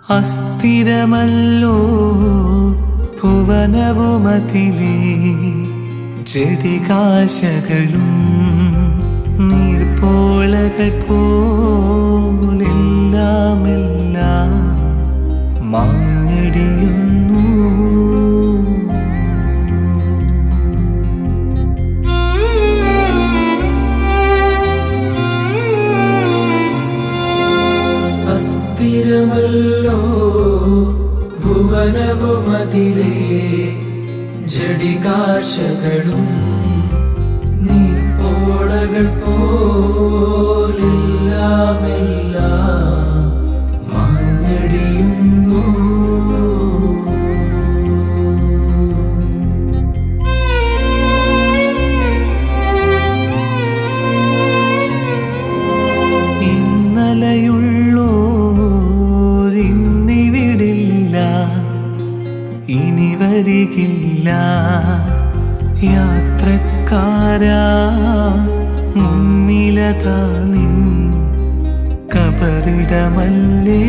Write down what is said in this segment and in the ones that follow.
അസ്ഥിരമല്ലോ ഭുവനവുമതിലേ, ചെടികാശകളും നീർപ്പോളകൾ പോലെല്ലാമെല്ലാം മാഞ്ഞടിയുന്നു. അസ്ഥിരമല്ലോ ഭുവനവുമതിലേ, ജടികാശകളും നീർപ്പോളകൾ പോലെല്ലാമെല്ലാം മാഞ്ഞടിയുന്നു. ഇന്നലെയുള്ളോരിന്നിവിടില്ല, ഇനി വരികില്ല. യാത്രക്കാരാ മുന്നിലതാ നിൻ കബറിടമല്ലേ.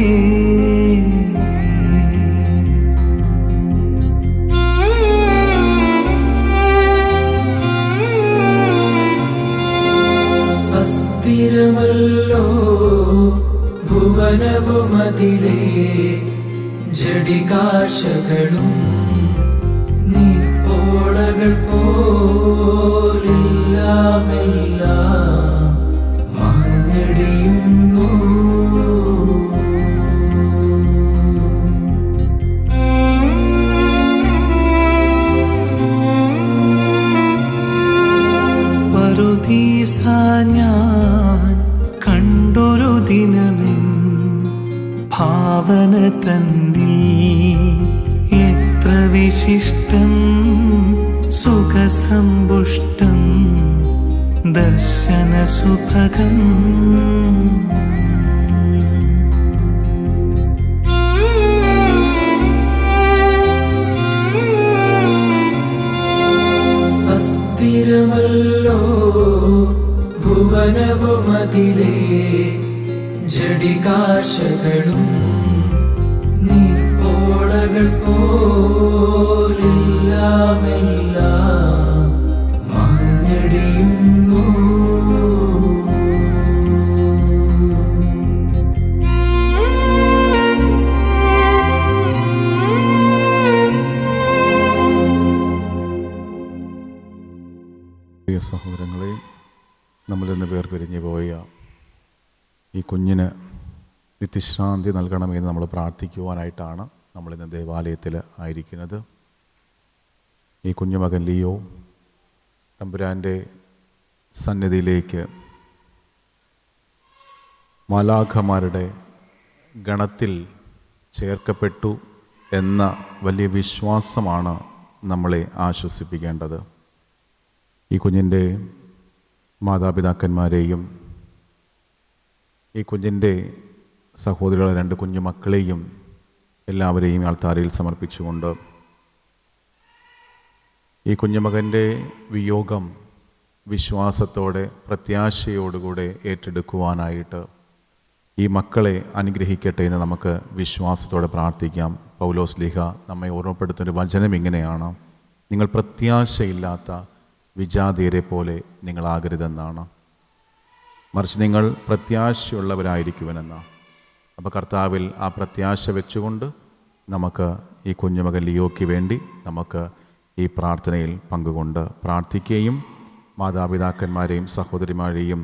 അസ്ഥിരമല്ലോ ഭുവനവുമതിലേ, ജടികാശകളും നീർപ്പോളകൾ പോലെല്ലാമെല്ലാം മാഞ്ഞടിയുന്നു. പറുദീസ ഞാൻ കണ്ടൊരു ദിനമെൻ ഭാവന തന്നിൽ, എത്ര വിശിഷ്ടം സുഖസമ്പുഷ്ടം ദർശന സുഭഗം. അസ്ഥിരമല്ലോ ഭുവനവുമതിലേ, ജടികാശകളും നീർപ്പോളകൾ പോലെല്ലാമെല്ലാം മാഞ്ഞടിയുന്നു. പ്രിയ സഹോദരങ്ങളെ, നമ്മളിൽ നിന്ന് വേർപിരിഞ്ഞു പോയ ഈ കുഞ്ഞിന് നിത്യശാന്തി നൽകണമെന്ന് നമ്മൾ പ്രാർത്ഥിക്കുവാനായിട്ടാണ് നമ്മളിന്ന് ദേവാലയത്തിൽ ആയിരിക്കുന്നത്. ഈ കുഞ്ഞുമകൻ ലിയോ തമ്പുരാൻ്റെ സന്നിധിയിലേക്ക് മാലാഖമാരുടെ ഗണത്തിൽ ചേർക്കപ്പെട്ടു എന്ന വലിയ വിശ്വാസമാണ് നമ്മളെ ആശ്വസിപ്പിക്കേണ്ടത്. ഈ കുഞ്ഞിൻ്റെ മാതാപിതാക്കന്മാരെയും ഈ കുഞ്ഞിൻ്റെ സഹോദരികളെ 2 കുഞ്ഞുമക്കളെയും എല്ലാവരെയും ആൾത്താരയിൽ സമർപ്പിച്ചുകൊണ്ട് ഈ കുഞ്ഞുമകൻ്റെ വിയോഗം വിശ്വാസത്തോടെ പ്രത്യാശയോടുകൂടെ ഏറ്റെടുക്കുവാനായിട്ട് ഈ മക്കളെ അനുഗ്രഹിക്കട്ടെ എന്ന് നമുക്ക് വിശ്വാസത്തോടെ പ്രാർത്ഥിക്കാം. പൗലോസ് ലീഹ നമ്മെ ഓർമ്മപ്പെടുത്തുന്നൊരു വചനം ഇങ്ങനെയാണ്: നിങ്ങൾ പ്രത്യാശയില്ലാത്ത വിജാതീയരെ പോലെ നിങ്ങളാകരുതെന്നാണ്, മറിച്ച് നിങ്ങൾ പ്രത്യാശയുള്ളവരായിരിക്കുമെന്നാണ്. അപ്പോൾ കർത്താവിൽ ആ പ്രത്യാശ വെച്ചുകൊണ്ട് നമുക്ക് ഈ കുഞ്ഞുമകൻ ലിയോയ്ക്ക് വേണ്ടി നമുക്ക് ഈ പ്രാർത്ഥനയിൽ പങ്കുകൊണ്ട് പ്രാർത്ഥിക്കുകയും മാതാപിതാക്കന്മാരെയും സഹോദരിമാരെയും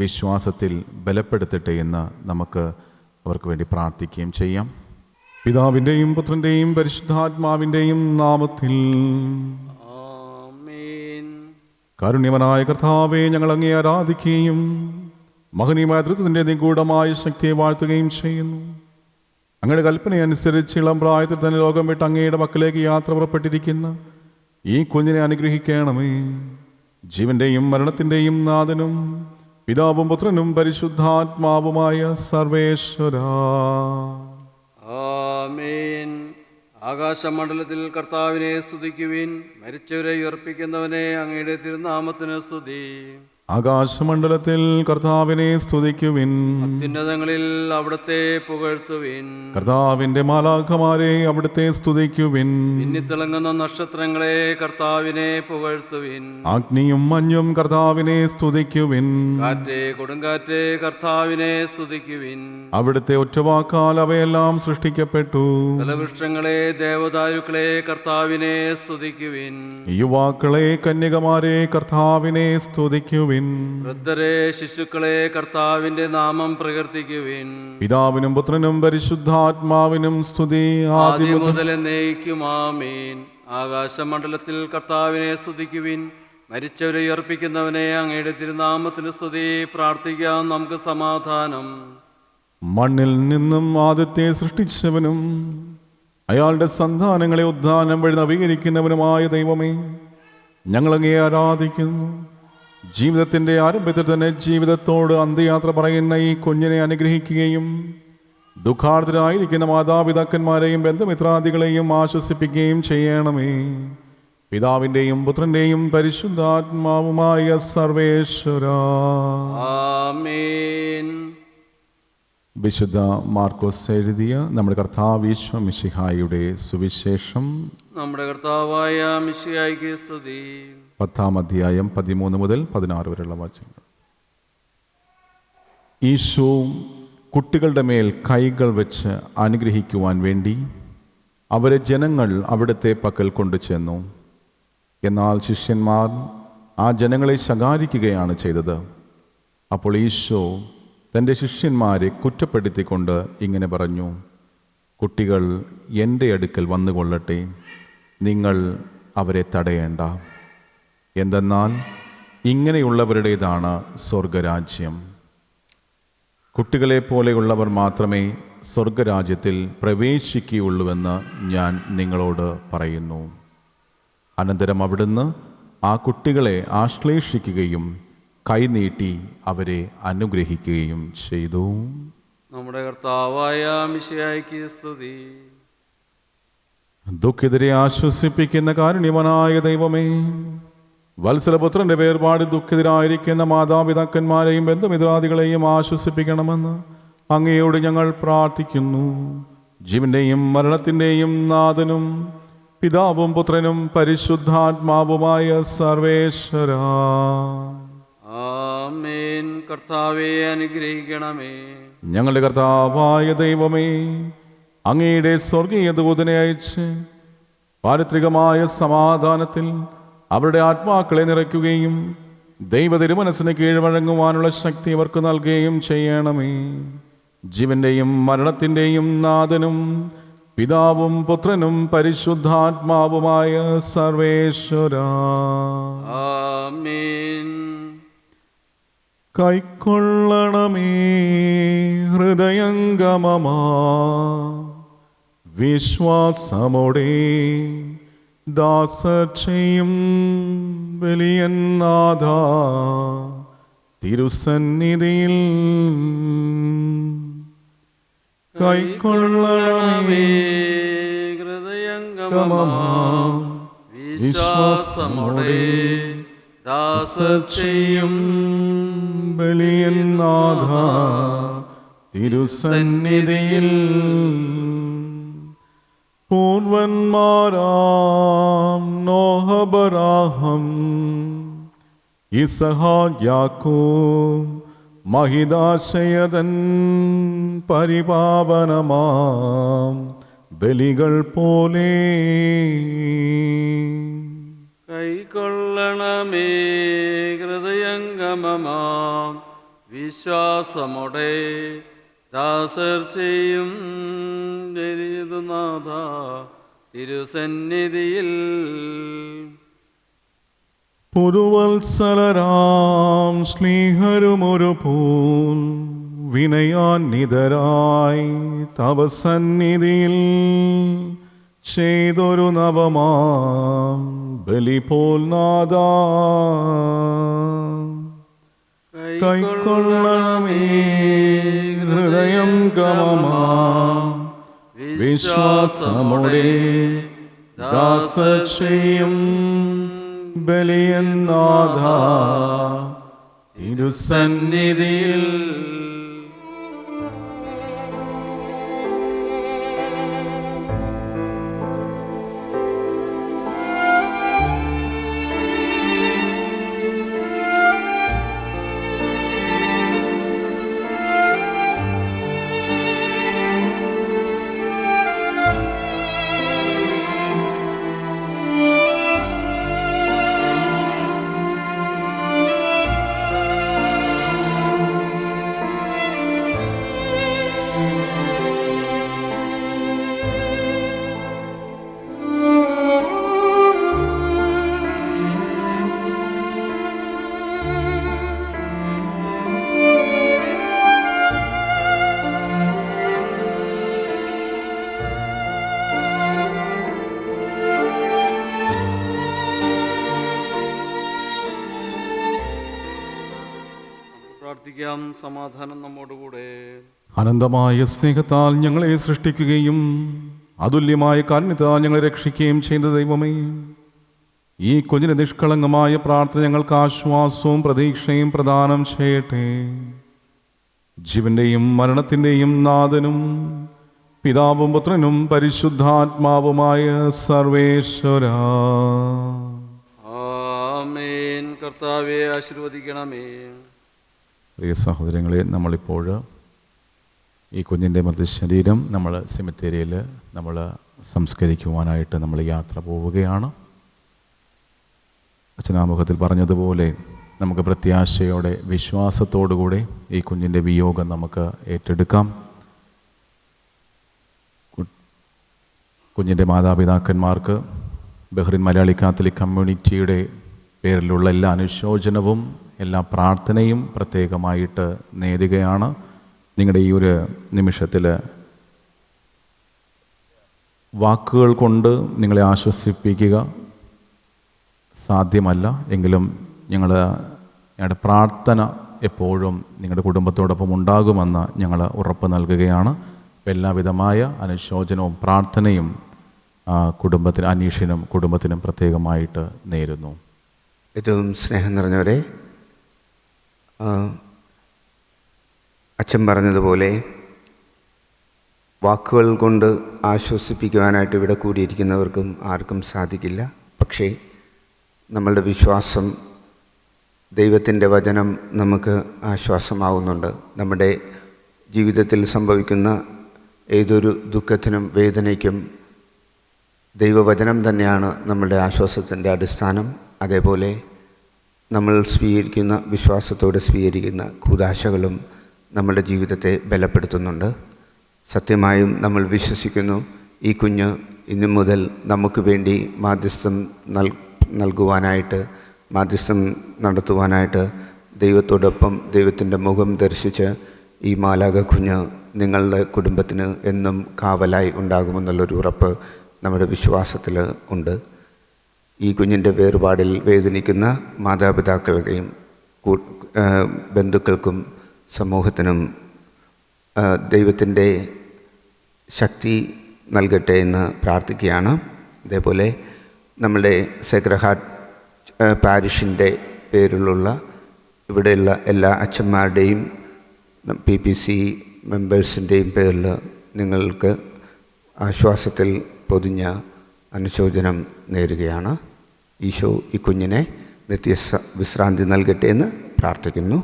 വിശ്വാസത്തിൽ ബലപ്പെടുത്തട്ടെ എന്ന് നമുക്ക് അവർക്ക് വേണ്ടി പ്രാർത്ഥിക്കുകയും ചെയ്യാം. പിതാവിൻ്റെയും പുത്രൻ്റെയും പരിശുദ്ധാത്മാവിൻ്റെയും നാമത്തിൽ ആമേൻ. കാരുണ്യവനായ കർത്താവെ, ഞങ്ങൾ അങ്ങേ ആരാധിക്കുകയും മഹനീയമായ ദൃഢത്തിൻ്റെ നിഗൂഢമായ ശക്തിയെ വാഴ്ത്തുകയും ചെയ്യുന്നു. അങ്ങയുടെ കൽപ്പനയനുസരിച്ച് ഇളം പ്രായത്തിൽ തന്നെ ലോകം വിട്ട് അങ്ങയുടെ മക്കളിലേക്ക് യാത്ര പുറപ്പെട്ടിരിക്കുന്ന ഈ കുഞ്ഞിനെ അനുഗ്രഹിക്കണമേ. ജീവന്റെയും മരണത്തിൻ്റെയും നാഥനും പിതാവും പുത്രനും പരിശുദ്ധാത്മാവുമായ സർവേശ്വരാ. ആമേൻ. ആകാശമണ്ഡലത്തിൽ കർത്താവിനെ സ്തുതിക്കുവിൻ. മരിച്ചവരെ ഉയർപ്പിക്കുന്നവനെ അങ്ങയുടെ തിരുനാമത്തിന് സ്തുതി. ആകാശമണ്ഡലത്തിൽ കർത്താവിനെ സ്തുതിക്കുവിൻ. അത്യുന്നതങ്ങളിൽ അവിടുത്തെ പുകഴ്ത്തുവിൻ. കർത്താവിന്റെ മാലാഖമാരെ അവിടുത്തെ സ്തുതിക്കുവിൻ. മിന്നിത്തിളങ്ങുന്ന നക്ഷത്രങ്ങളെ കർത്താവിനെ പുകഴ്ത്തുവിൻ. അഗ്നിയും മഞ്ഞും കർത്താവിനെ സ്തുതിക്കുവിൻ. കാറ്റേ കൊടുങ്കാറ്റേ കർത്താവിനെ സ്തുതിക്കുവിൻ. അവിടുത്തെ ഒറ്റവാക്കാൽ അവയെല്ലാം സൃഷ്ടിക്കപ്പെട്ടു. ഫലവൃക്ഷങ്ങളെ ദേവദാരുക്കളെ കർത്താവിനെ സ്തുതിക്കുവിൻ. യുവാക്കളെ കന്യകമാരെ കർത്താവിനെ സ്തുതിക്കുവിൻ. വൃദ്ധരെ ശിശുക്കളെ കർത്താവിന്റെ നാമം പ്രകീർത്തിക്കുവിൻ. പിതാവിനും പുത്രനും പരിശുദ്ധാത്മാവിനും സ്തുതി ആദ്യം മുതൽ എന്നേക്കും ആമേൻ. ആകാശമണ്ഡലത്തിൽ കർത്താവിനെ സ്തുതിക്കുവിൻ. മരിച്ചവരെ ഉയർപ്പിക്കുന്നവനെ അങ്ങയുടെ തിരുനാമത്തിന് സ്തുതി. പ്രാർത്ഥിക്കാം നമുക്ക് സമാധാനം. മണ്ണിൽ നിന്നും ആദ്യത്തെ സൃഷ്ടിച്ചവനും അയാളുടെ സന്താനങ്ങളെ ഉദ്ധാനം വഴി നവീകരിക്കുന്നവനുമായ ദൈവമേ, ഞങ്ങളങ്ങേ ആരാധിക്കുന്നു. ജീവിതത്തിൻ്റെ ആരംഭത്തിൽ തന്നെ ജീവിതത്തോട് അന്ത്യയാത്ര പറയുന്ന ഈ കുഞ്ഞിനെ അനുഗ്രഹിക്കുകയും ദുഃഖാർത്തരായിരിക്കുന്ന മാതാപിതാക്കന്മാരെയും ബന്ധുമിത്രാദികളെയും ആശ്വസിപ്പിക്കുകയും ചെയ്യണമേ. പിതാവിൻ്റെയും പുത്രൻ്റെയും പരിശുദ്ധാത്മാവുമായ സർവേശ്വരാ. ആമേൻ. വിശുദ്ധ മാർക്കോസ് എഴുതിയ നമ്മുടെ കർത്താവ് ഈശോ മിശിഹായുടെ സുവിശേഷം. നമ്മുടെ കർത്താവായ മിശിഹായ്ക്ക് സ്തുതി. 10-ാം അധ്യായം 13 മുതൽ 16 വരെയുള്ള വാക്യങ്ങൾ. ഈശോ കുട്ടികളുടെ മേൽ കൈകൾ വെച്ച് അനുഗ്രഹിക്കുവാൻ വേണ്ടി അവരെ ജനങ്ങൾ അവിടുത്തെ പക്കൽ കൊണ്ടുചെന്നു. എന്നാൽ ശിഷ്യന്മാർ ആ ജനങ്ങളെ ശകാരിക്കുകയാണ് ചെയ്തത്. അപ്പോൾ ഈശോ തൻ്റെ ശിഷ്യന്മാരെ കുറ്റപ്പെടുത്തിക്കൊണ്ട് ഇങ്ങനെ പറഞ്ഞു: കുട്ടികൾ എൻ്റെ അടുക്കൽ വന്നുകൊള്ളട്ടെ, നിങ്ങൾ അവരെ തടയേണ്ട. എന്തെന്നാൽ ഇങ്ങനെയുള്ളവരുടേതാണ് സ്വർഗരാജ്യം. കുട്ടികളെ പോലെയുള്ളവർ മാത്രമേ സ്വർഗരാജ്യത്തിൽ പ്രവേശിക്കുകയുള്ളൂവെന്ന് ഞാൻ നിങ്ങളോട് പറയുന്നു. അനന്തരം അവിടുന്ന് ആ കുട്ടികളെ ആശ്ലേഷിക്കുകയും കൈനീട്ടി അവരെ അനുഗ്രഹിക്കുകയും ചെയ്തു. നമ്മുടെ കർത്താവായ മിശിഹായ്ക്ക് സ്തുതി. ദുഃഖിതരെ ആശ്വസിപ്പിക്കുന്ന കാരുണ്യവാനായ ദൈവമേ, വത്സലപുത്രന്റെ വേർപാട് ദുഃഖിതരായിരിക്കുന്ന മാതാപിതാക്കന്മാരെയും ബന്ധുമിത്രാദികളെയും ആശ്വസിപ്പിക്കണമെന്ന് അങ്ങയോട് ഞങ്ങൾ പ്രാർത്ഥിക്കുന്നു. ജീവന്റെയും മരണത്തിൻ്റെയും നാഥനും പിതാവും പുത്രനും പരിശുദ്ധാത്മാവുമായ സർവേശ്വരാ. ആമേൻ. കർത്താവെ അനുഗ്രഹിക്കണമേ. ഞങ്ങളുടെ കർത്താവായ ദൈവമേ, അങ്ങയുടെ സ്വർഗീയ ദൂതനെ അയച്ച് പാരിത്രികമായ സമാധാനത്തിൽ അവരുടെ ആത്മാക്കളെ നിറയ്ക്കുകയും ദൈവ തിരുമനസ്സിന് കീഴ്വഴങ്ങുവാനുള്ള ശക്തി അവർക്ക് നൽകുകയും ചെയ്യണമേ. ജീവന്റെയും മരണത്തിൻ്റെയും നാഥനും പിതാവും പുത്രനും പരിശുദ്ധാത്മാവുമായ സർവേശ്വരാ. ആമേൻ. കൈക്കൊള്ളണമേ ഹൃദയംഗമമാ വിശ്വാസമോടെ ദാസർ ചെയ്യും വലിയനാഥ തിരുസന്നിധിയിൽ. കൈക്കൊള്ളണമേ ഹൃദയംഗമമാ വിശ്വാസമോടെ ദാസർ ചെയ്യും ബലിയനാഥ തിരുസന്നിധിയിൽ. പൂർവന്മാരാം നോഹബരാഹം ഇസഹാക്ക് യാക്കോബ് മഹിതാശയതൻ പരിപാവനമാം ബലികൾ പോലെ കൈക്കൊള്ളണമേ ഹൃദയംഗമമാം വിശ്വാസമോടെ ദാസർ ചെയ്യും നാഥ തിരുസന്നിധിയിൽ. പുതുവത്സലരാം സ്നേഹരുമൊരു പൂൽ വിനയാന്വിതരായി തവ സന്നിധിയിൽ ചെയ്തൊരു നവമാം ബലി പോൽ നാഥ കൈക്കൊള്ളണമേ ഹൃദയം ഗമമാം വിശ്വാസമോടെ ദാസ ചെയ്യും ബലിയൻ നാഥ തിരുസന്നിധിയിൽ പ്രാർത്ഥിക്കാം. സമാധാനം നമ്മോടുകൂടെ. അനന്തമായ സ്നേഹത്താൽ ഞങ്ങളെ സൃഷ്ടിക്കുകയും അതുല്യമായ കാരുണ്യത്താൽ ഞങ്ങളെ രക്ഷിക്കുകയും ചെയ്ത ദൈവമേ, ഈ കുഞ്ഞിന്റെ നിഷ്കളങ്കമായ പ്രാർത്ഥന ഞങ്ങൾക്ക് ആശ്വാസവും പ്രതീക്ഷയും പ്രദാനം ചെയ്യട്ടെ. ജീവന്റെയും മരണത്തിൻ്റെയും നാഥനും പിതാവും പുത്രനും പരിശുദ്ധാത്മാവുമായ സർവേശ്വര. ആമേൻ. കർത്താവെ ആശീർവദിക്കണമേ. പ്രിയ സഹോദരങ്ങളെ, നമ്മളിപ്പോൾ ഈ കുഞ്ഞിൻ്റെ മൃതശരീരം നമ്മൾ സെമിത്തേരിയിൽ നമ്മൾ സംസ്കരിക്കുവാനായിട്ട് നമ്മൾ യാത്ര പോവുകയാണ്. അച്ഛനാമുഖത്തിൽ പറഞ്ഞതുപോലെ നമുക്ക് പ്രത്യാശയോടെ വിശ്വാസത്തോടുകൂടെ ഈ കുഞ്ഞിൻ്റെ വിയോഗം നമുക്ക് ഏറ്റെടുക്കാം. കുഞ്ഞിൻ്റെ മാതാപിതാക്കന്മാർക്ക് ബഹ്റിൻ മലയാളി കാത്തലിക് കമ്മ്യൂണിറ്റിയുടെ പേരിലുള്ള എല്ലാ അനുശോചനവും എല്ലാ പ്രാർത്ഥനയും പ്രത്യേകമായിട്ട് നേരുകയാണ്. നിങ്ങളുടെ ഈ ഒരു നിമിഷത്തിൽ വാക്കുകൾ കൊണ്ട് നിങ്ങളെ ആശ്വസിപ്പിക്കുക സാധ്യമല്ല എങ്കിലും ഞങ്ങളുടെ പ്രാർത്ഥന എപ്പോഴും നിങ്ങളുടെ കുടുംബത്തോടൊപ്പം ഉണ്ടാകുമെന്ന് ഞങ്ങൾ ഉറപ്പ് നൽകുകയാണ്. എല്ലാവിധമായ അനുശോചനവും പ്രാർത്ഥനയും കുടുംബത്തിന് അനീഷിനും കുടുംബത്തിനും പ്രത്യേകമായിട്ട് നേരുന്നു. ഏറ്റവും സ്നേഹം നിറഞ്ഞവരെ, അച്ഛൻ പറഞ്ഞതുപോലെ വാക്കുകൾ കൊണ്ട് ആശ്വസിപ്പിക്കുവാനായിട്ട് ഇവിടെ കൂടിയിരിക്കുന്നവർക്കും ആർക്കും സാധിക്കില്ല. പക്ഷേ നമ്മളുടെ വിശ്വാസം, ദൈവത്തിൻ്റെ വചനം നമുക്ക് ആശ്വാസമാവുന്നുണ്ട്. നമ്മുടെ ജീവിതത്തിൽ സംഭവിക്കുന്ന ഏതൊരു ദുഃഖത്തിനും വേദനയ്ക്കും ദൈവവചനം തന്നെയാണ് നമ്മളുടെ ആശ്വാസത്തിൻ്റെ അടിസ്ഥാനം. അതേപോലെ നമ്മൾ സ്വീകരിക്കുന്ന, വിശ്വാസത്തോടെ സ്വീകരിക്കുന്ന കൂദാശകളും നമ്മളുടെ ജീവിതത്തെ ബലപ്പെടുത്തുന്നുണ്ട്. സത്യമായും നമ്മൾ വിശ്വസിക്കുന്നു, ഈ കുഞ്ഞ് ഇന്നു മുതൽ നമുക്ക് വേണ്ടി മാധ്യസ്ഥം നൽകുവാനായിട്ട്, മാധ്യസ്ഥം നടത്തുവാനായിട്ട് ദൈവത്തോടൊപ്പം ദൈവത്തിൻ്റെ മുഖം ദർശിച്ച് ഈ മാലാഖ കുഞ്ഞ് നിങ്ങളുടെ കുടുംബത്തിന് എന്നും കാവലായി ഉണ്ടാകുമെന്നുള്ളൊരു ഉറപ്പ് നമ്മുടെ വിശ്വാസത്തിൽ ഉണ്ട്. ഈ കുഞ്ഞിൻ്റെ വേർപാടിൽ വേദനിക്കുന്ന മാതാപിതാക്കളുടെയും ബന്ധുക്കൾക്കും സമൂഹത്തിനും ദൈവത്തിൻ്റെ ശക്തി നൽകട്ടെ എന്ന് പ്രാർത്ഥിക്കുകയാണ്. അതേപോലെ നമ്മുടെ സേക്രഡ് ഹാർട്ട് പാരിഷിൻ്റെ പേരിലുള്ള ഇവിടെയുള്ള എല്ലാ അച്ഛന്മാരുടെയും PPC മെമ്പേഴ്സിൻ്റെയും പേരിൽ നിങ്ങൾക്ക് ആശ്വാസത്തിൽ പൊതിഞ്ഞ അനുശോചനം നേരുകയാണ്. ഈശോ ഈ കുഞ്ഞിനെ വിശ്രാന്തി നൽകട്ടെ എന്ന് പ്രാർത്ഥിക്കുന്നു.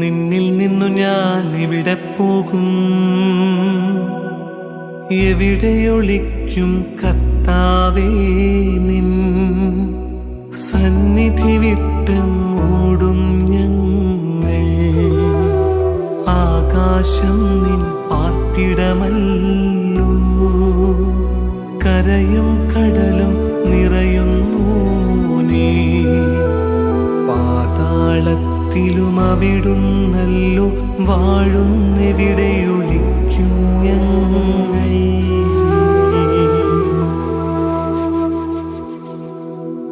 നിന്നിൽ നിന്നു ഞാൻ ഇവിടെ പോകും, എവിടെയൊളിക്കും കർത്താവേ നിൻ സന്നിധി വിട്ട് മൂടും ഞങ്ങൾ. ആകാശം നിൻ പാർപ്പിടമല്ലോ, കരയും കടലും നിറയുന്നു നീ. പാതാളത്തിൽ ദുഃഖത്തിലും അവിടുന്നല്ലോ വാഴുന്നെവിടെയൊളിക്കും ഞങ്ങൾ.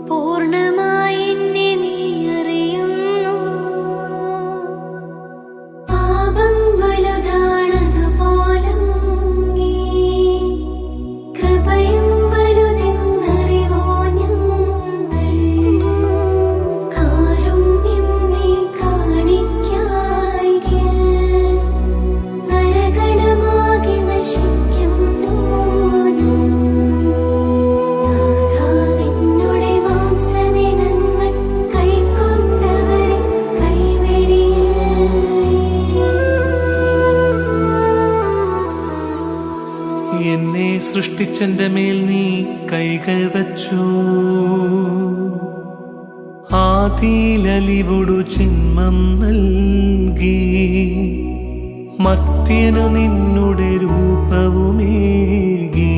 പൂർണ്ണമായി എന്നെ നീ അറിയുന്നു. പാപം വലുതാണതുപോലങ്ങി കൃപയും വലുതെന്നറിവോ ഞങ്ങൾ. കാരുണ്യം നീ കാണിക്കായ്കിൽ നരകണമാകെ നശിക്കും നൂനം. നാഥാ നിന്നുടെ മാംസദിനങ്ങൾ കൈക്കൊണ്ടവരെ കൈവെടിയല്ലേ. എന്നെ സൃഷ്ടിച്ചെന്റെ മേൽ നീ കൈകൾ വച്ചു. ആദിയിലലിവൊടു ജന്മം നൽകി. മർത്യനു നിന്നുടെ രൂപവുമേകി.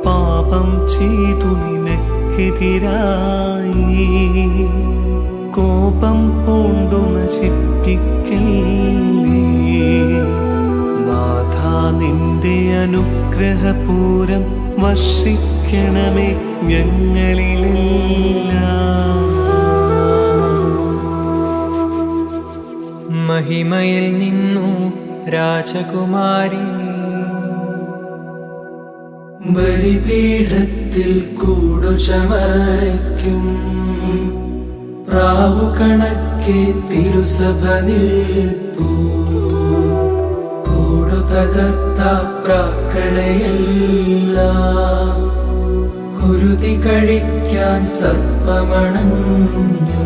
പാപം ചെയ്തു നിനക്കെതിരായി കോപം പൂണ്ടു നശിപ്പിക്കല്ലേ. നാഥാ നിന്റെ അനുഗ്രഹപൂരം വർഷിക്കണമേ ഞങ്ങളിലെല്ലാം. മഹിമയിൽ നിന്നു രാജകുമാരി ബലിപീഠത്തിൽ കൂടു ചമയ്ക്കും. പ്രാവു കണക്കെ തിരുസഭ നിൽപ്പൂ. കൂടു തകർത്ത പ്രാക്കളെയെല്ലാം കുരുതി കഴിക്കാൻ സർപ്പമണഞ്ഞു.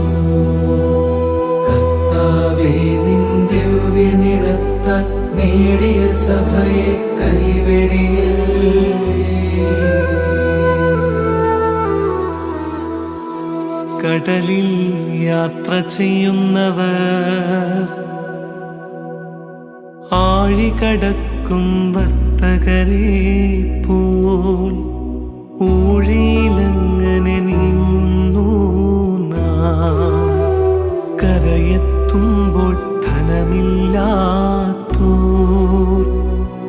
കർത്താവേ നിൻ ദിവ്യനിടത്താൽ നേടിയ സഭയെ കൈവെടിയല്ലേ. കടലിൽ യാത്ര ചെയ്യുന്നവർ ആഴികടക്കും വർത്തകരെ പോൽ ഊഴിയിലങ്ങനെ നീങ്ങുന്നു നാം. കരയെത്തുമ്പോൾ ധനമില്ലാത്തോർ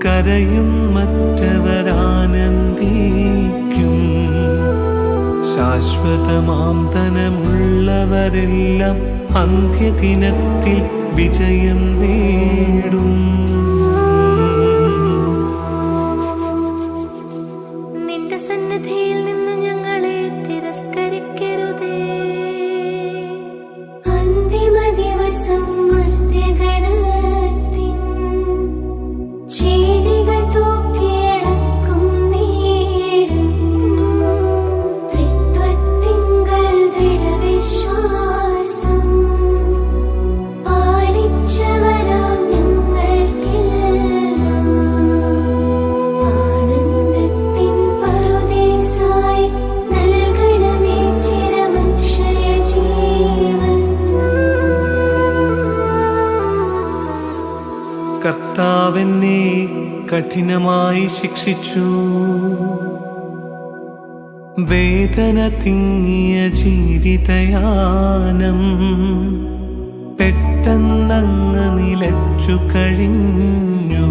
കരയും മറ്റവരാനന്ദിക്കും. ശാശ്വതമാം ധനമുള്ളവരെല്ലാം അന്ത്യദിനത്തിൽ വിജയം നേടും. നിന്റെ സന്നിധിയിൽ നിന്ന് ഞങ്ങളെ തിരസ്കരിക്കരുതേ. അന്തിമ ദിവസം മർത്യഗണത്തിൻ ചേരികൾ തൂക്കിയടക്കും നേരം ത്രിത്വത്തിങ്കൽ ദൃഢവിശ്വാസം പാലിച്ചവരാം ഞങ്ങൾക്കെല്ലാം ആനന്ദത്തിൻ പറുദീസായി നൽകണമേ ചിരമക്ഷയ ജീവൻ. കർത്താവെന്നെ കഠിനമായി ശിക്ഷിച്ചു. വേദന തിങ്ങിയ ജീവിതയാനം പെട്ടെന്നങ്ങ് നിലച്ചു കഴിഞ്ഞു.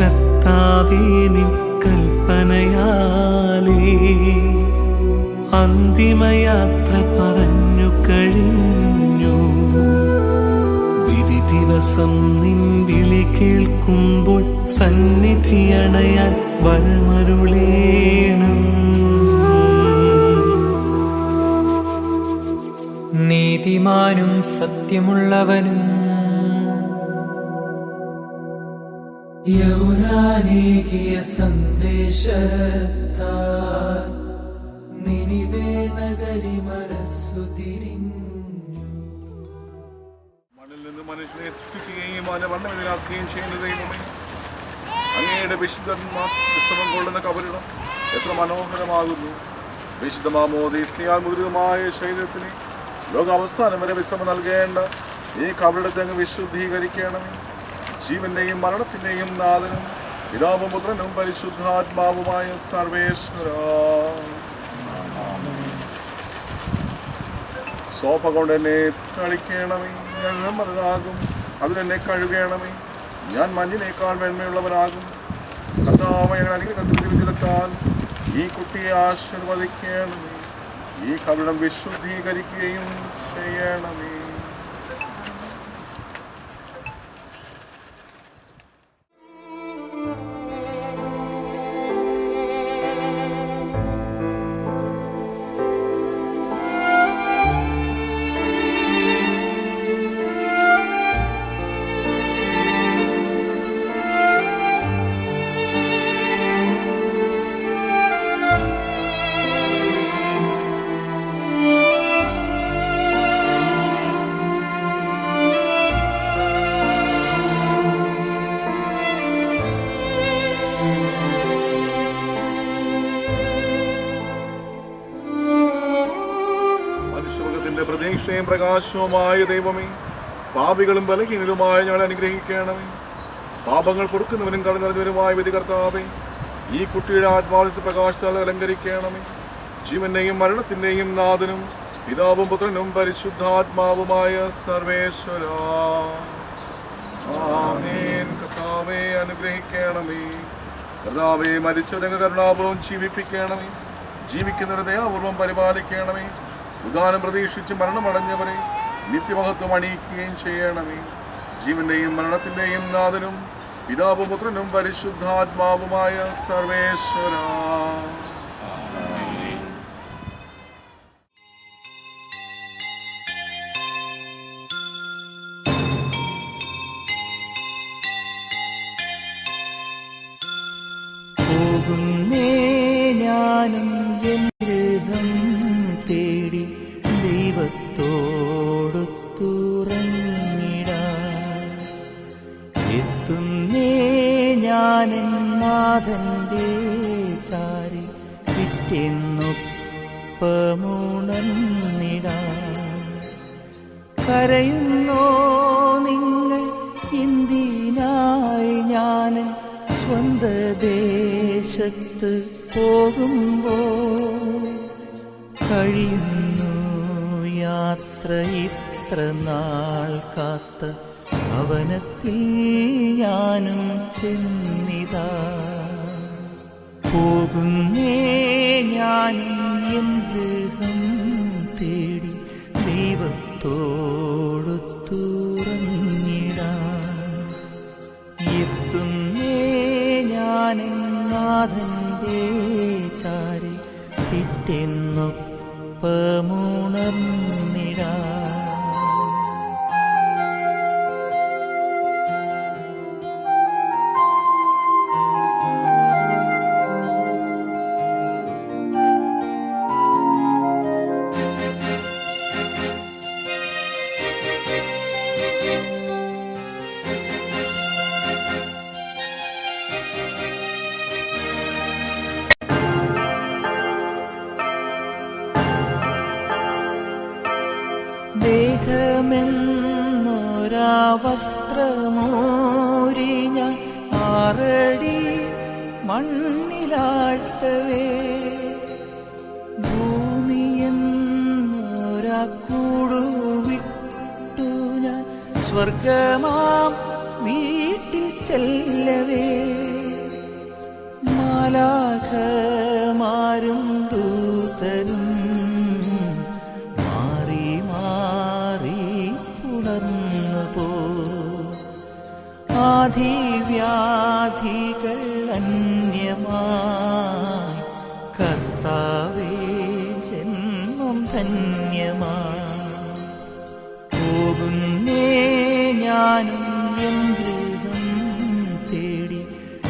കർത്താവേ നിൻ കൽപ്പനയാലേ അന്തിമയാത്ര പറഞ്ഞു കഴിഞ്ഞു. വിധി ദിവസം നിൻ വിളി കേൾക്കുമ്പോൾ സന്നിധി അണയാൻ വരമരുളേണം. നീതിമാനും സത്യമുള്ളവനും യൗനാനേകിയ സന്ദേശത്താൽ നിനിവേ നഗരി മനസ്സു തിരിഞ്ഞു. മണ്ണിൽ നിന്ന് മനുഷ്യനെ സൃഷ്ടിക്കുകയും അവനെ വണ്ണമിതിനാക്കുകയും ചെയ്യുന്ന ദൈവമേ, അങ്ങയുടെ വിശുദ്ധന്മാർ വിശ്രമം കൊള്ളുന്ന കബറിടം എത്ര മനോഹരമാകുന്നു. വിശുദ്ധ മാമോദീസയാൽ മുദ്രിതമായ ശരീരത്തിന് ലോകാവസാനം വരെ വിശ്രമം നൽകേണ്ട ഈ കബറിടത്തെ അങ്ങ് വിശുദ്ധീകരിക്കണമേ. ജീവന്റെയും മരണത്തിന്റെയും നാഥനും പിതാവും പുത്രനും പരിശുദ്ധാത്മാവുമായ സർവേശ്വര സോപ്പ കൊണ്ട് എന്നെ തളിക്കണമേ. ഞാൻ മറുതാകും, അതിലെന്നെ കഴുകണമേ. ഞാൻ മഞ്ഞിനേക്കാൾ വെണ്മയുള്ളവനാകും. കർത്താവ്, ഞങ്ങൾ അനുഗ്രഹത്താൽ ഈ കുട്ടിയെ ആശീർവദിക്കണമേ. ഈ കവിടം വിശുദ്ധീകരിക്കുകയും ചെയ്യണമേ. പ്രതീക്ഷയും പ്രകാശവുമായ ദൈവമേ, പാപികളും ബലഹീനരുമായ ഞങ്ങളെ അനുഗ്രഹിക്കണമേ. പാപങ്ങൾ പൊറുക്കുന്നവനും കടന്നിറങ്ങുന്നവനുമായ വിധികർത്താവേ, ഈ കുട്ടിയുടെ ആത്മാവിന്റെ പ്രകാശത്താൽ അലങ്കരിക്കണമേ. ജീവന്റെയും മരണത്തിന്റെയും നാഥനും പിതാവും പുത്രനും പരിശുദ്ധാത്മാവുമായ സർവേശ്വരാ, ആമേൻ. കർത്താവേ, അനുഗ്രഹിക്കണമേ. കർത്താവേ, മരിച്ചവരെ കരുണാപൂർവം ജീവിപ്പിക്കണമേ. ജീവിക്കുന്നവരെ ദയാപൂർവം പരിപാലിക്കണമേ. ഉദാനം പ്രതീക്ഷിച്ച് മരണമടഞ്ഞവരെ നിത്യമഹത്വം അണിയിക്കുകയും ചെയ്യണമേ. ജീവന്റെയും മരണത്തിന്റെയും നാഥനും പിതാവും പുത്രനും പരിശുദ്ധാത്മാവുമായ സർവേശ്വരാ, പോകുന്നേ ഞാനും എൻ ഗൃഹം തേടി ദൈവത്തോടൊത്തുറങ്ങിടാൻ. എത്തുന്നേ ഞാനെൻ നാഥന്റെ ചാരി പിറ്റെന്നൊപ്പമുണർന്നിടാൻ. കരയുന്നോ നിങ്ങൾ എന്തിനായി ഞാൻ സ്വന്ത ദേശത്ത് പോകുമ്പോൾ? കഴിയുന്നു യാത്ര ഇത്ര നാൾ കാത്ത ഭവനത്തിൽ ഞാനും ചെന്നിതാ. പോകുന്നേ ഞാനും എൻ ഗൃഹം തേടി ദൈവത്തോടൊത്തുറങ്ങിടാൻ. എത്തുന്നേ ഞാനെൻ നാഥന്റെ ചാരി പിറ്റെന്നൊപ്പമുണർന്നിടാൻ. ദേഹമെന്നൊരാ വസ്ത്രമൂരി ഞാൻ 6 അടി മണ്ണിലാഴ്ത്തവേ, ഭൂമിയെന്നൊരാ കൂടുവിട്ടു ഞാൻ സ്വർഗമാം വീട്ടിൽ ചെല്ലവേ. മാലാഖമാരും ദൂതരും ആധിവ്യാധികൾ അന്യമായി കർത്താവേ ജന്മം ധന്യമായി. പോകുന്നേ ഞാനും എൻ ഗൃഹം തേടി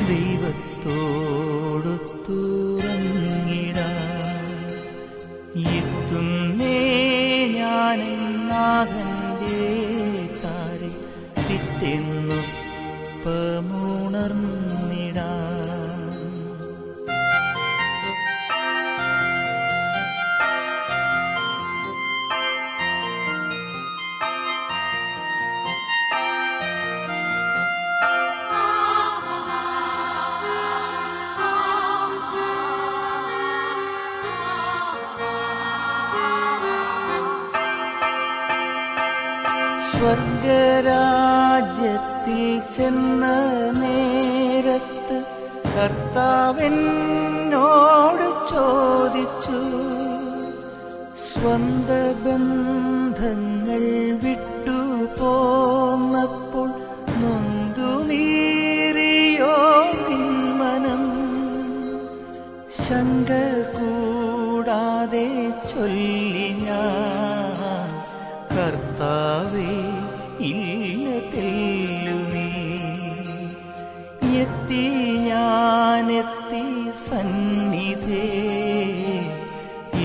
ദൈവത്തോടൊത്തുറങ്ങിടാൻ. എത്തുന്നേ ഞാനെൻ നാഥന്റെ ചാരി പിറ്റെന്നൊപ്പമുണർന്നിടാൻ. സ്വർഗരാജ്യത്തിൽ ചെന്ന നേരത്ത് കർത്താവെന്നോട് ചോദിച്ചു, സ്വന്ത ബന്ധങ്ങൾ വിട്ടു പോന്നപ്പോൾ നൊന്തു നീറിയോ നിന്മനം? ശങ്ക കൂടാതെ ചൊല്ലി ഞാൻ, കർത്താവേ ഇല്ല തെല്ലുമീ. എത്തി ഞാനെത്തി സന്നിധേ,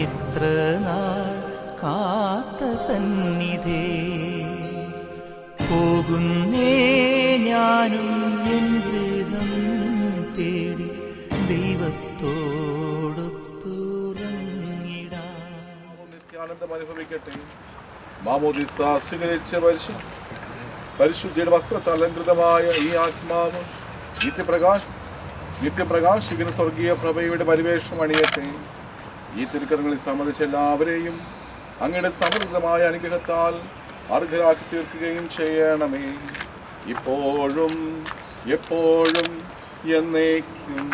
ഇത്ര നാൾ കാത്ത സന്നിധേ. പോകുന്നേ ഞാനും എൻ ഗൃഹം തേടി ദൈവത്തോടൊത്തുറങ്ങിടാം. നിത്യാനന്ദം അനുഭവിക്കട്ടെ. മാമോദിസ സ്വീകരിച്ച പരിശുദ്ധിയുടെ വസ്ത്രത്താൽ അലങ്കൃതമായ ഈ ആത്മാവ് നിത്യപ്രകാശിക്കുന്ന സ്വർഗീയ പ്രഭയുടെ പരിവേഷം അണിയട്ടെ. ഈ തിരുക്കരങ്ങളിൽ സമ്മതിച്ച എല്ലാവരെയും അങ്ങയുടെ സമൃദ്ധമായ അനുഗ്രഹത്താൽ അർഹരാക്കി തീർക്കുകയും ചെയ്യണമേ, ഇപ്പോഴും എപ്പോഴും എന്നേക്കും.